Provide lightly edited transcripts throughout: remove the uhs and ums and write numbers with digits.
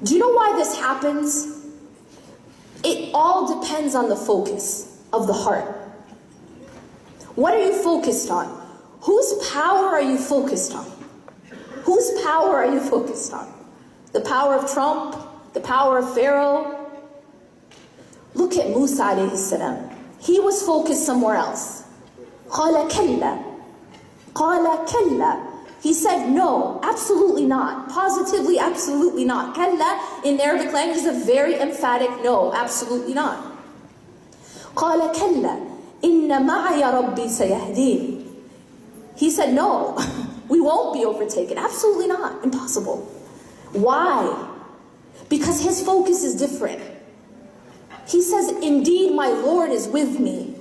Do you know why this happens? It all depends on the focus of the heart. What are you focused on? Whose power are you focused on? Whose power are you focused on? The power of Trump? The power of Pharaoh? Look at Musa alayhi salam. He was focused somewhere else. قَالَ كَلَّا قَالَ كَلَّا. He said, no, absolutely not. Positively, absolutely not. Kalla in Arabic language is a very emphatic no, absolutely not. قَالَ كَلَّا إِنَّ مَعَيَ رَبِّي سَيَهْدِينِ. He said, no, we won't be overtaken. Absolutely not. Impossible. Why? Because his focus is different. He says, indeed, my Lord is with me.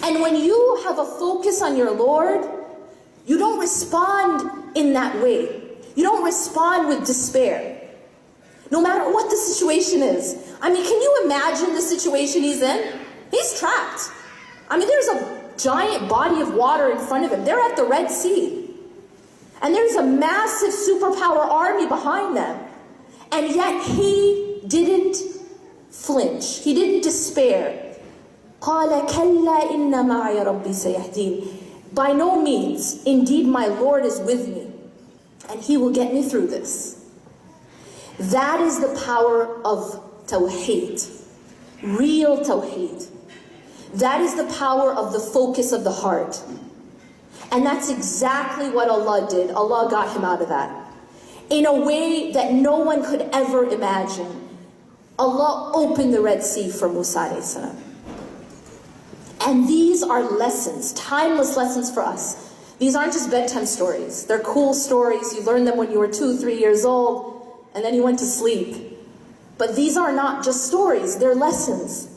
And when you have a focus on your Lord, you don't respond in that way. You don't respond with despair. No matter what the situation is. I mean, can you imagine the situation he's in? He's trapped. I mean, there's a giant body of water in front of him. They're at the Red Sea. And there's a massive superpower army behind them. And yet he didn't flinch. He didn't despair. قَالَ كَلَّا إِنَّ مَعَيَ رَبِّي سَيَهْدِينِ. By no means, indeed my Lord is with me, and he will get me through this. That is the power of Tawheed, real Tawheed. That is the power of the focus of the heart. And that's exactly what Allah did. Allah got him out of that. In a way that no one could ever imagine. Allah opened the Red Sea for Musa alayhi salam. And these are lessons, timeless lessons for us. These aren't just bedtime stories. They're cool stories. You learned them when you were 2, 3 years old, and then you went to sleep. But these are not just stories. They're lessons.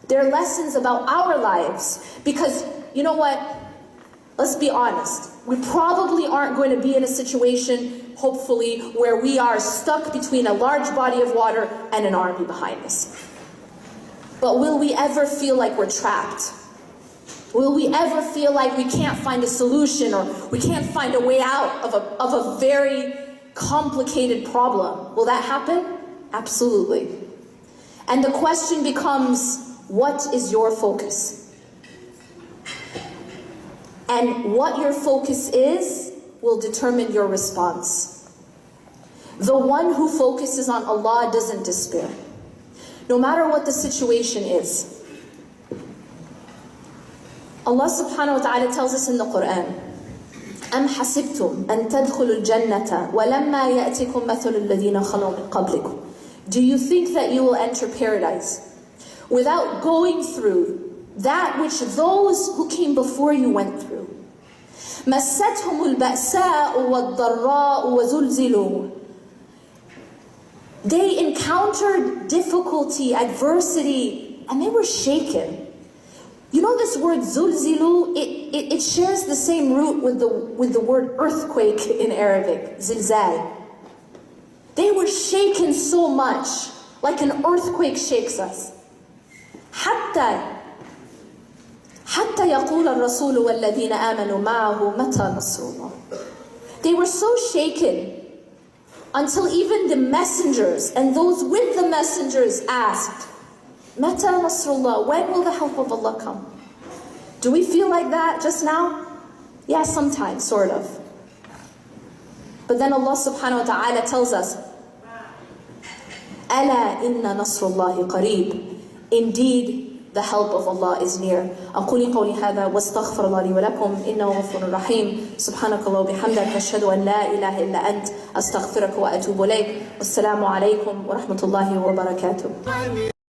They're lessons about our lives. Because, you know what? Let's be honest. We probably aren't going to be in a situation, hopefully, where we are stuck between a large body of water and an army behind us. But will we ever feel like we're trapped? Will we ever feel like we can't find a solution or we can't find a way out of a very complicated problem? Will that happen? Absolutely. And the question becomes, what is your focus? And what your focus is will determine your response. The one who focuses on Allah doesn't despair. No matter what the situation is. Allah subhanahu wa ta'ala tells us in the Quran, أَمْ حَسِبْتُمْ أَن تَدْخُلُوا الْجَنَّةَ وَلَمَّا يَأْتِكُمْ مَثَلُ الَّذِينَ خَلَوْا مِن قَبْلِكُمْ. Do you think that you will enter paradise without going through that which those who came before you went through? مَسَّتْهُمُ الْبَأْسَاءُ وَالضَّرَّاءُ وَزُلْزِلُوا. They encountered difficulty, adversity, and they were shaken. You know this word zulzilu, it shares the same root with the word earthquake in Arabic, zilzal. They were shaken so much, like an earthquake shakes us. حتى يقول الرسول والذين آمنوا معه متى نصر الله. They were so shaken until even the messengers and those with the messengers asked, متى نصر الله? When will the help of Allah come? Do we feel like that just now? Yeah, sometimes, sort of. But then Allah subhanahu wa ta'ala tells us, أَلَا إِنَّ نَصْرُ اللَّهِ قَرِيبٌ. Indeed, the help of Allah is near. أقول قولي هذا واستغفر الله لي ولكم إنه غفور رحيم. سبحانك اللهم وبحمدك أشهد أن لا إله إلا أنت أستغفرك وأتوب إليك. والسلام عليكم ورحمة الله وبركاته.